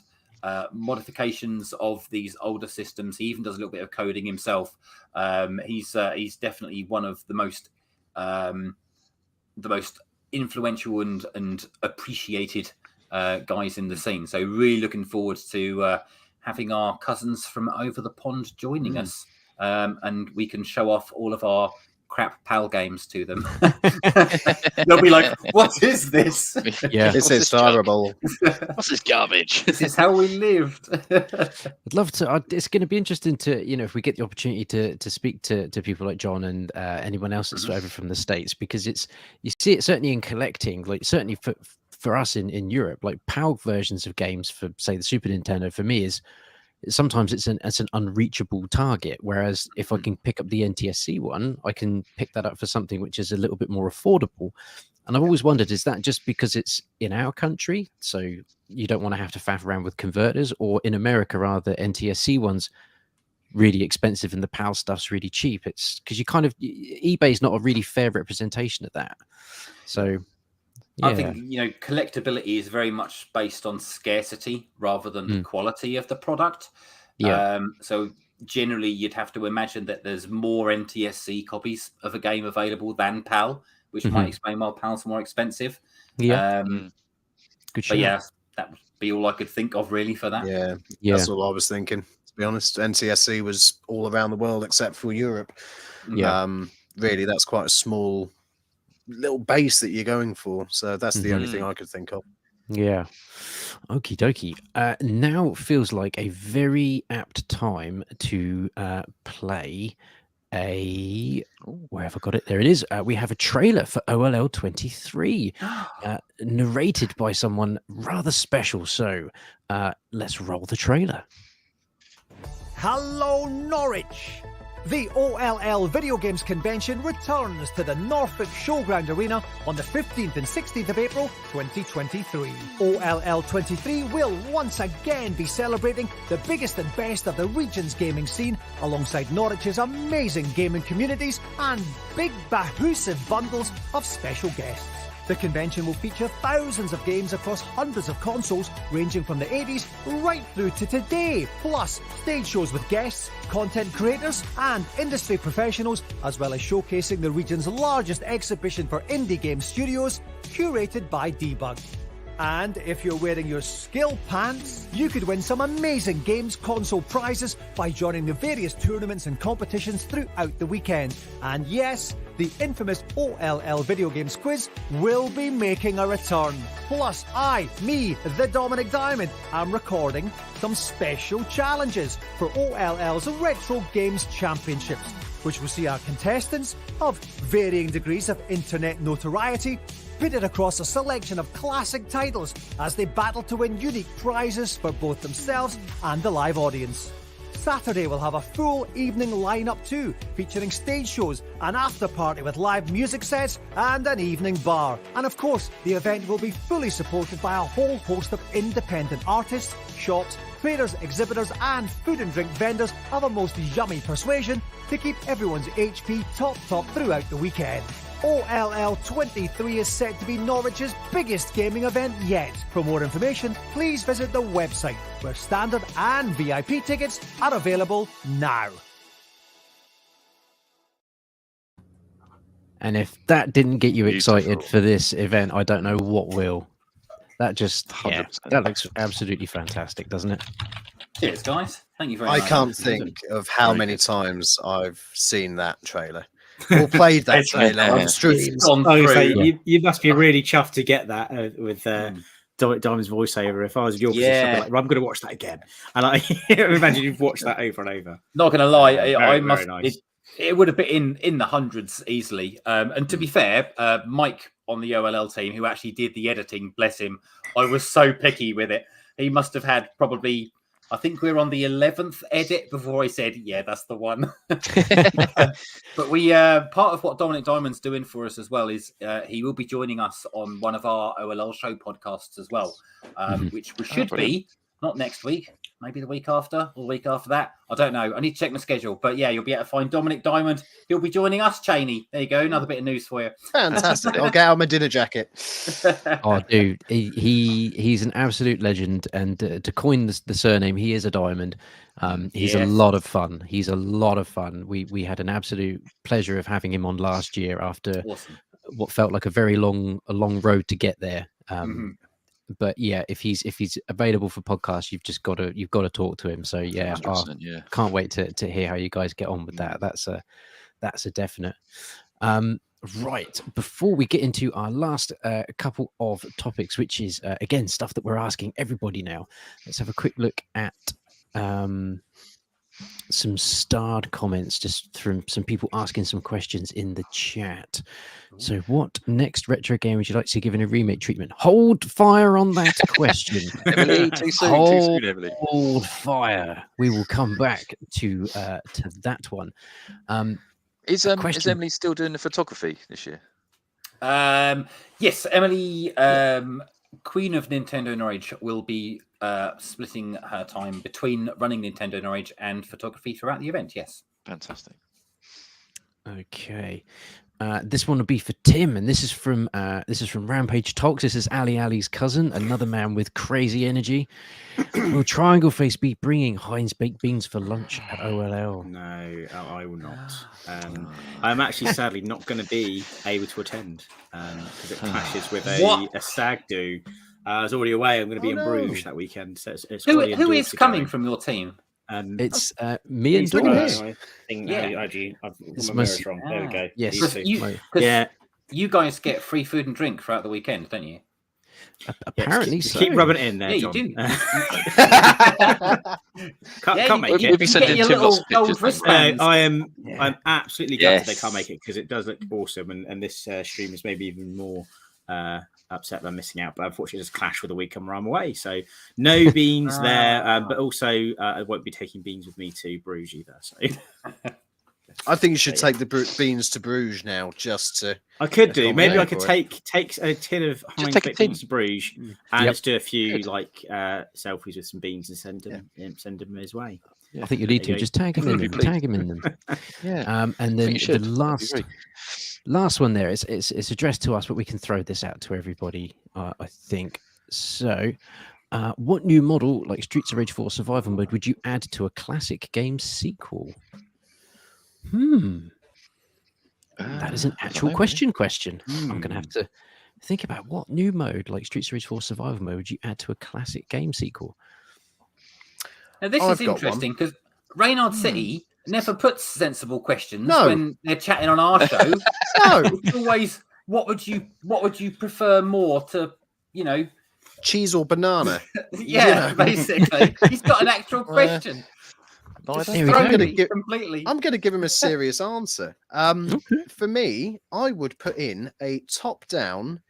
modifications of these older systems, he even does a little bit of coding himself. He's definitely one of the most influential and appreciated guys in the scene. So really looking forward to having our cousins from over the pond joining us, and we can show off all of our crap PAL games to them. They'll be like, "What is this? Yeah. This is terrible. What's this garbage? This is how we lived." I'd love to. It's going to be interesting to, if we get the opportunity to speak to people like John and anyone else that's over from the States, because you see it certainly in collecting, like certainly for us in Europe, like PAL versions of games for, say, the Super Nintendo, for me is sometimes it's an unreachable target. Whereas if I can pick up the NTSC one, I can pick that up for something which is a little bit more affordable. And I've always wondered, is that just because it's in our country, so you don't want to have to faff around with converters, or in America are the NTSC ones really expensive and the PAL stuff's really cheap? It's because eBay's not a really fair representation of that. So yeah. I think, collectability is very much based on scarcity rather than the quality of the product. Yeah. So generally, you'd have to imagine that there's more NTSC copies of a game available than PAL, which might explain why PAL's more expensive. Yeah. Good show. But yeah, that would be all I could think of really for that. Yeah, Yeah. that's all I was thinking. To be honest, NTSC was all around the world except for Europe. Yeah. Really, that's quite a small little base that you're going for. So that's the only thing I could think of. Yeah. Okie dokie. Now feels like a very apt time to play where have I got it? There it is. We have a trailer for OLL 23, narrated by someone rather special. So let's roll the trailer. Hello, Norwich! The OLL Video Games Convention returns to the NORFOK Showground Arena on the 15th and 16th of April 2023. OLL 23 will once again be celebrating the biggest and best of the region's gaming scene, alongside Norwich's amazing gaming communities and big bahusive bundles of special guests. The convention will feature thousands of games across hundreds of consoles, ranging from the 80s right through to today, plus stage shows with guests, content creators and industry professionals, as well as showcasing the region's largest exhibition for indie game studios, curated by Debug. And if you're wearing your skill pants, you could win some amazing games console prizes by joining the various tournaments and competitions throughout the weekend. And yes, the infamous OLL Video Games Quiz will be making a return. Plus, the Dominic Diamond, am recording some special challenges for OLL's Retro Games Championships, which will see our contestants of varying degrees of internet notoriety pitted across a selection of classic titles as they battle to win unique prizes for both themselves and the live audience. Saturday will have a full evening lineup too, featuring stage shows, an after party with live music sets and an evening bar. And of course, the event will be fully supported by a whole host of independent artists, shops, traders, exhibitors and food and drink vendors of a most yummy persuasion to keep everyone's HP top throughout the weekend. OLL 23 is set to be Norwich's biggest gaming event yet. For more information, please visit the website, where standard and VIP tickets are available now. And if that didn't get you excited Beautiful. for this event, I don't know what will. That just, 100%. that looks absolutely fantastic, doesn't it? Cheers, guys. Thank you very I much. can't think of how many times I've seen that trailer or played that trailer on streams. Gone Oh, so through. you must be really chuffed to get that with Dominic Diamond's voiceover. If I was in your position, I'd be like, I'm going to watch that again. And I imagine you've watched that over and over. Not going to lie, Very, I must. very nice. It would have been in the hundreds easily. And to be fair, Mike on the OLL team, who actually did the editing, bless him, I was so picky with it. He must have had probably, I think we're on the 11th edit before I said, yeah, that's the one. But we, part of what Dominic Diamond's doing for us as well is he will be joining us on one of our OLL show podcasts as well, which should be not next week, maybe the week after or the week after that. I don't know. I need to check my schedule. But yeah, you'll be able to find Dominic Diamond. He'll be joining us, Cheney. There you go. Another bit of news for you. Fantastic. I'll get out my dinner jacket. Oh, dude, he's an absolute legend. And to coin the surname, he is a diamond. He's a lot of fun. He's a lot of fun. We had an absolute pleasure of having him on last year after what felt like a very long road to get there. But yeah, if he's available for podcasts, you've got to talk to him. So yeah, can't wait to hear how you guys get on with that. That's a definite. Right, before we get into our last couple of topics, which is again stuff that we're asking everybody now, let's have a quick look at some starred comments just from some people asking some questions in the chat. So what next retro game would you like to see given a remake treatment? Hold fire on that question. Emily, too soon, Emily. Hold fire. We will come back to that one. Is Emily still doing the photography this year? Yes, Emily, Queen of Nintendo Norwich, will be splitting her time between running Nintendo Norwich and photography throughout the event. Yes, Fantastic. Okay. This one will be for Tim, and this is from Rampage Talks. This is Ali's cousin, another man with crazy energy. Will Triangle Face be bringing Heinz baked beans for lunch at OLL? No, I will not. I'm actually sadly not going to be able to attend because it clashes with a stag do. I was already away. I'm going to be in Bruges that weekend. So it's who is coming from your team? It's me and Doris. I think I've got my mirrors wrong. There we go. Yes. You guys get free food and drink throughout the weekend, don't you? Apparently, so. Keep rubbing it in there, Yeah, John. you do. can't make it. We'll be sending Tim lots of pictures. I'm absolutely gutted they can't make it because it does look awesome, and this stream is maybe even more upset by missing out. But unfortunately, it's clashed with the weekend where I'm away, so no beans there. But also, I won't be taking beans with me to Bruges either. So. I think you should take the beans to Bruges now, just to. I could do. Maybe I could take a tin of Heinz baked beans to Bruges and just do a few selfies with some beans and send them his way. I think you need to just tag him in them. Tag him in them. Yeah. And then the last one there it's addressed to us, but we can throw this out to everybody. I think so. What new model, like Streets of Rage 4 Survival Mode, would you add to a classic game sequel? That is an actual question. I'm going to have to think about what new mode, like Streets of Rage 4 Survival Mode, would you add to a classic game sequel? Now, this is interesting because Reynard City never puts sensible questions when they're chatting on our show. It's always, what would you prefer more to, cheese or banana? Basically. He's got an actual question. I'm going to give him a serious answer. For me, I would put in a top-down,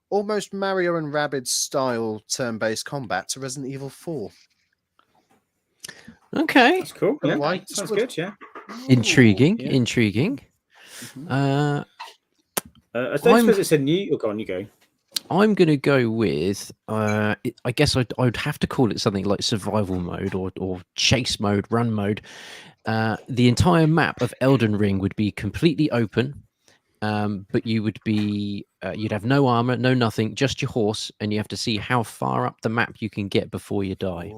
almost Mario and Rabbids style turn-based combat to Resident Evil 4. Okay, that's cool. Yeah, sounds good. Yeah, intriguing. I suppose it's a new. Oh, go on, you go. I'm going to go with, I guess I'd have to call it something like survival mode or chase mode, run mode. The entire map of Elden Ring would be completely open, but you would be, you'd have no armor, no nothing, just your horse, and you have to see how far up the map you can get before you die.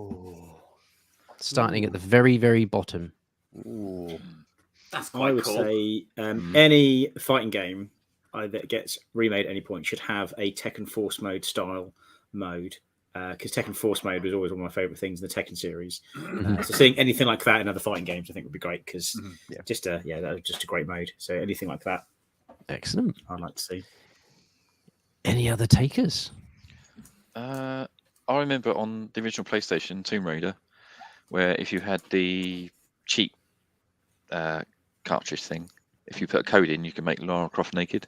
Starting at the very, very bottom. That's quite cool. I would say any fighting game that gets remade at any point should have a Tekken Force mode style mode, because Tekken Force mode was always one of my favorite things in the Tekken series. So seeing anything like that in other fighting games I think would be great, because that was just a great mode. So anything like that, excellent, I'd like to see. Any other takers? I remember on the original PlayStation Tomb Raider, where if you had the cheap cartridge thing, if you put a code in, you can make Lara Croft naked.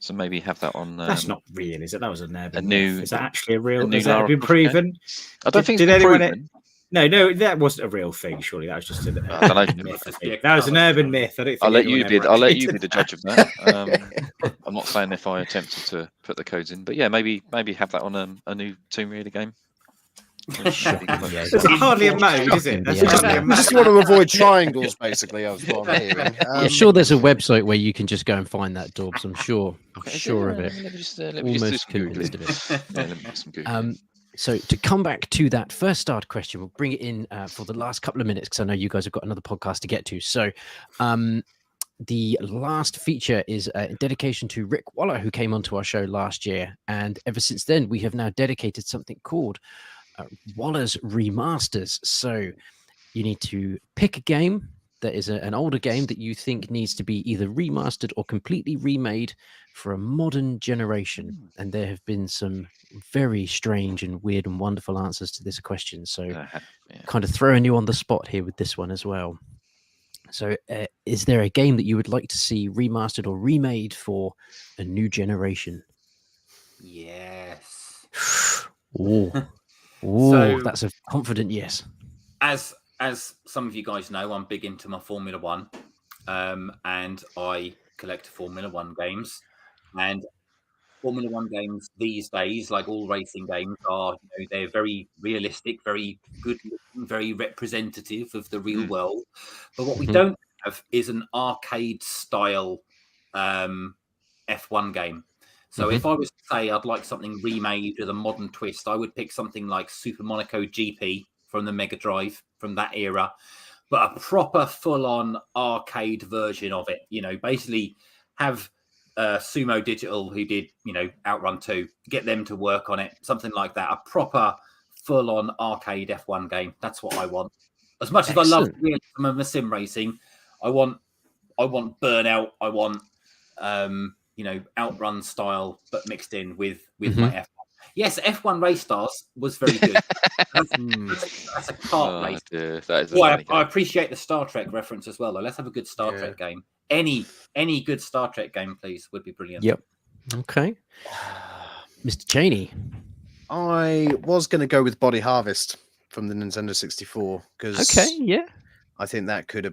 So maybe have that on. That's not real, is it? That was a nerd. New. Is that actually a real? Has that been proven? Game? I don't think it's been proven. No, that wasn't a real thing. Surely that was just a myth. That was an urban myth. I don't think I'll let you be the judge of that. I'm not saying if I attempted to put the codes in, but yeah, maybe have that on a new Tomb Raider game. It's hardly a mode, is it? You just want to avoid triangles, basically. I was what I'm hearing. Sure, there's a website where you can just go and find that, Dorbs. I'm sure of it. Almost convinced of it. So to come back to that first start question, we'll bring it in for the last couple of minutes because I know you guys have got another podcast to get to. So the last feature is a dedication to Rick Waller, who came onto our show last year. And ever since then, we have now dedicated something called Waller's Remasters. So you need to pick a game there is an older game that you think needs to be either remastered or completely remade for a modern generation. And there have been some very strange and weird and wonderful answers to this question. So kind of throwing you on the spot here with this one as well. So is there a game that you would like to see remastered or remade for a new generation? Yes. Oh, So- that's a confident yes. As some of you guys know, I'm big into my Formula One, and I collect Formula One games. And Formula One games these days, like all racing games, are they're very realistic, very good looking, very representative of the real world. But what we don't have is an arcade style F1 game. So if I was to say I'd like something remade with a modern twist, I would pick something like Super Monaco GP from the Mega Drive from that era, but a proper full-on arcade version of it. Basically have Sumo Digital, who did Outrun 2, get them to work on it, something like that. A proper full-on arcade F1 game. That's what I want. As much as I love the realism of a sim racing, I want Burnout. I want Outrun style, but mixed in with my F1. Yes, F1 Race Stars was very good. That's a kart race. Dear, that is I appreciate the Star Trek reference as well, though. Let's have a good Star Trek game. Any good Star Trek game, please, would be brilliant. Yep. Okay. Mr. Cheney. I was going to go with Body Harvest from the Nintendo 64 because I think that could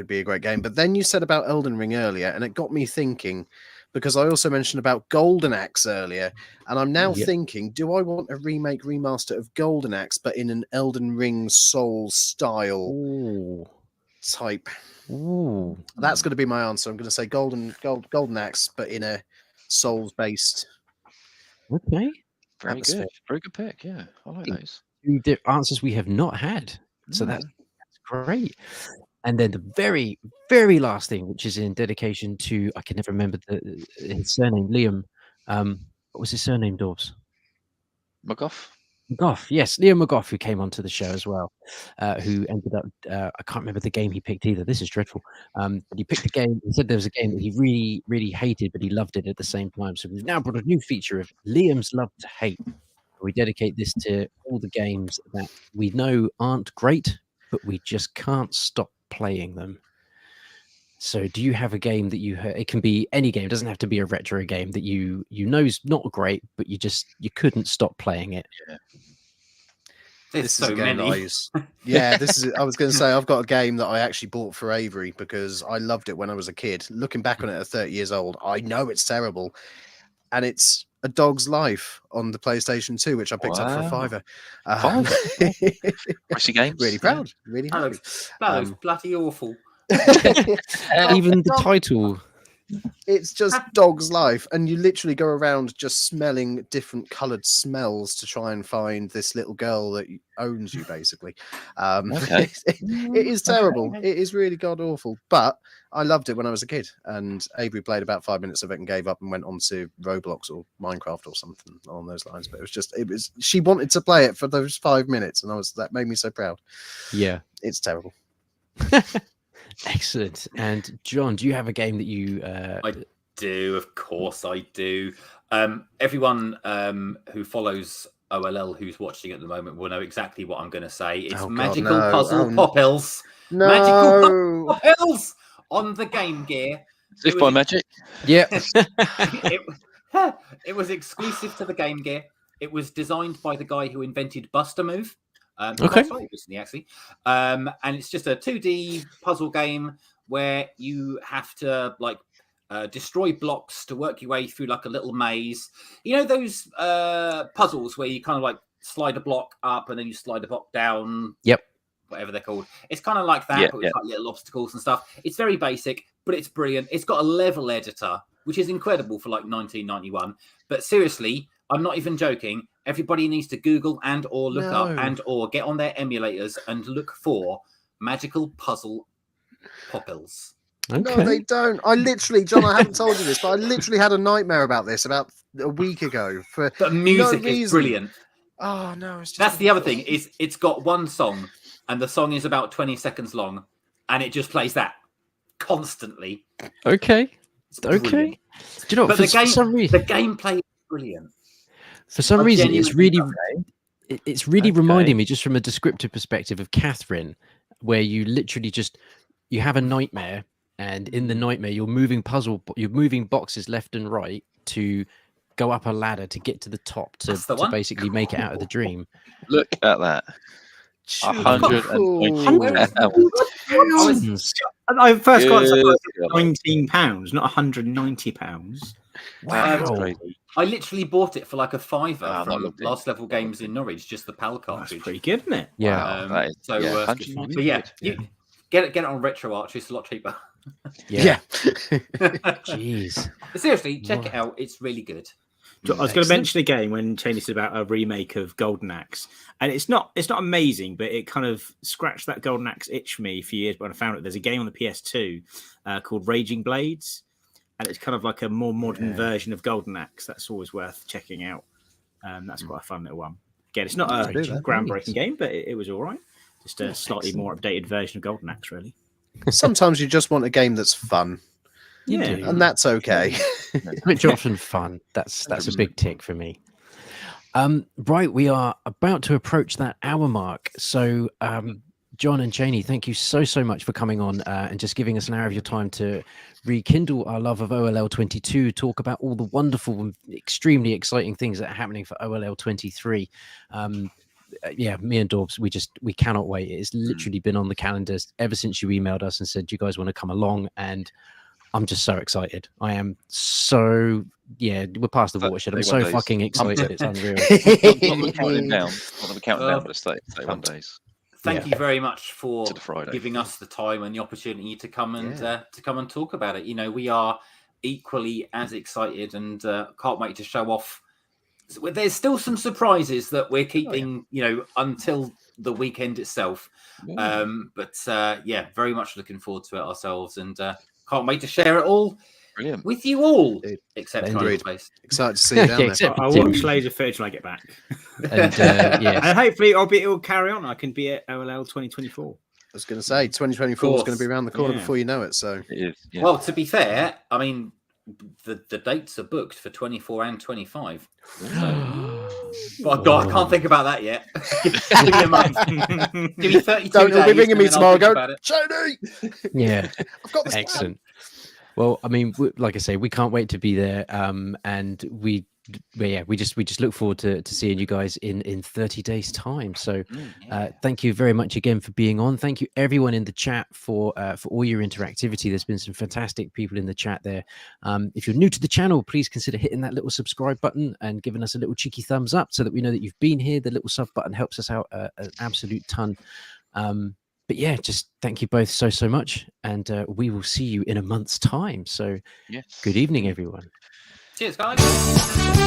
be a great game. But then you said about Elden Ring earlier, and it got me thinking, because I also mentioned about Golden Axe earlier, and I'm now thinking, do I want a remaster of Golden Axe, but in an Elden Ring Soul style type? Ooh. That's going to be my answer. I'm going to say Golden Axe, but in a Souls based. Okay. Very good. Very good pick. Yeah, I like those. The answers we have not had, so that's great. And then the very, very last thing, which is in dedication to, I can never remember his surname, Liam. What was his surname, Dorbs? McGough? McGough, yes, Liam McGough, who came onto the show as well, who ended up, I can't remember the game he picked either. This is dreadful. But he picked a game, he said there was a game that he really, really hated, but he loved it at the same time. So we've now brought a new feature of Liam's Love to Hate. We dedicate this to all the games that we know aren't great, but we just can't stop playing them. So do you have a game that it can be any game, it doesn't have to be a retro game, that you know is not great, but you couldn't stop playing it? There's so many. I was going to say, I've got a game that I actually bought for Avery because I loved it when I was a kid. Looking back on it at 30 years old, I know it's terrible, and it's A Dog's Life on the PlayStation 2, which I picked up for a £5. Racing games. Really proud. Really happy. That was bloody awful. Even the title. It's just Dog's Life, and you literally go around just smelling different coloured smells to try and find this little girl that owns you, basically. It is terrible. It is really god awful, but I loved it when I was a kid, and Avery played about 5 minutes of it and gave up and went on to Roblox or Minecraft or something along those lines. But she wanted to play it for those 5 minutes, and that made me so proud. Yeah, it's terrible. Excellent. And John, do you have a game that you I do, of course I do. Everyone who follows OLL who's watching at the moment will know exactly what I'm going to say. It's Magical Puzzle Pop-Ills. No. Magical Pop-Ills on the Game Gear. If by magic? Yeah. It was exclusive to the Game Gear. It was designed by the guy who invented Buster Move. Okay. Recently, actually. And it's just a 2D puzzle game where you have to destroy blocks to work your way through like a little maze. You know those puzzles where you kind of slide a block up and then you slide a block down. Yep. Whatever they're called. It's kind of like that, but with little obstacles and stuff. It's very basic, but it's brilliant. It's got a level editor, which is incredible for 1991. But seriously, I'm not even joking. Everybody needs to Google and or look up and or get on their emulators and look for Magical Puzzle Pop-Ills. Okay. No, they don't. I literally, John, I haven't told you this, but I literally had a nightmare about this about a week ago. The music is brilliant. Oh no, it's just that's the other thing. Is it's got one song, and the song is about 20 seconds long, and it just plays that constantly. Okay. It's Okay. brilliant. Do you know what? But For some reason, the gameplay is brilliant. for some I reason, it's genuinely really, it's really reminding me, just from a descriptive perspective, of Catherine, where you literally just you have a nightmare, and in the nightmare you're moving boxes left and right to go up a ladder to get to the top to That's the one. basically make it out of the dream. Look at that. 120 Pounds. I first got Good £19, not £190. Wow. That's crazy. I literally bought it for like a £5 Oh, not from looked in. Last Level Games in Norwich, just the PAL That's cartridge. pretty good, isn't it? Yeah. Wow, that is, So, yeah, but 190 yeah, quid. you get it on Retro Arch. It's a lot cheaper. Yeah. But Jeez. seriously, check it out. It's really good. I was going to mention again when Cheney said about a remake of Golden Axe, and it's not amazing, but it kind of scratched that Golden Axe itch for me a few years when I found it. There's a game on the PS2 called Raging Blades, and it's kind of like a more modern version of Golden Axe. That's always worth checking out. That's quite a fun little one. Again, it's not a groundbreaking game, but it was all right. Just a slightly more updated version of Golden Axe, really. Sometimes you just want a game that's fun, You Yeah. do. and that's okay. Which often fun. That's a big tick for me. Right, we are about to approach that hour mark. So, John and Cheney, thank you so much for coming on and just giving us an hour of your time to rekindle our love of OLL 22, talk about all the wonderful and extremely exciting things that are happening for OLL 23. Yeah, me and Dorbs, we cannot wait. It's literally been on the calendars ever since you emailed us and said you guys want to come along, and I'm just so excited. I am so we're past the watershed. I'm so 31 days. fucking excited. It's unreal. Not counting down, but it's 31 days Thank you very much for to the Friday. giving us the time and the opportunity to come and talk about it. You know, we are equally as excited and can't wait to show off. There's still some surprises that we're keeping, until the weekend itself. But very much looking forward to it ourselves, and can't wait to share it all Brilliant. with you all, Indeed. except Indeed. Space. Excited to see you down there. Except I'll Tim. watch Laser Footage when I get back. And, yes. And hopefully it will carry on. I can be at OLL 2024. I was going to say 2024 is going to be around the corner Yeah. before you know it. So It is. Yeah. Well, to be fair, I mean, the dates are booked for 24 and 25. But God, I can't think about that yet. Give me a month. Give me 32 don't days. be ringing me and then I'll tomorrow. think Go, about it. Shady, Yeah. I've got this. Excellent. Well, I mean, like I say, we can't wait to be there. And we just look forward to seeing you guys in 30 days time. So thank you very much again for being on. Thank you everyone in the chat for all your interactivity. There's been some fantastic people in the chat there. If you're new to the channel, please consider hitting that little subscribe button and giving us a little cheeky thumbs up so that we know that you've been here. The little sub button helps us out an absolute ton. But yeah, just thank you both so much, and we will see you in a month's time. So Yes. good evening, everyone. Cheers, guys.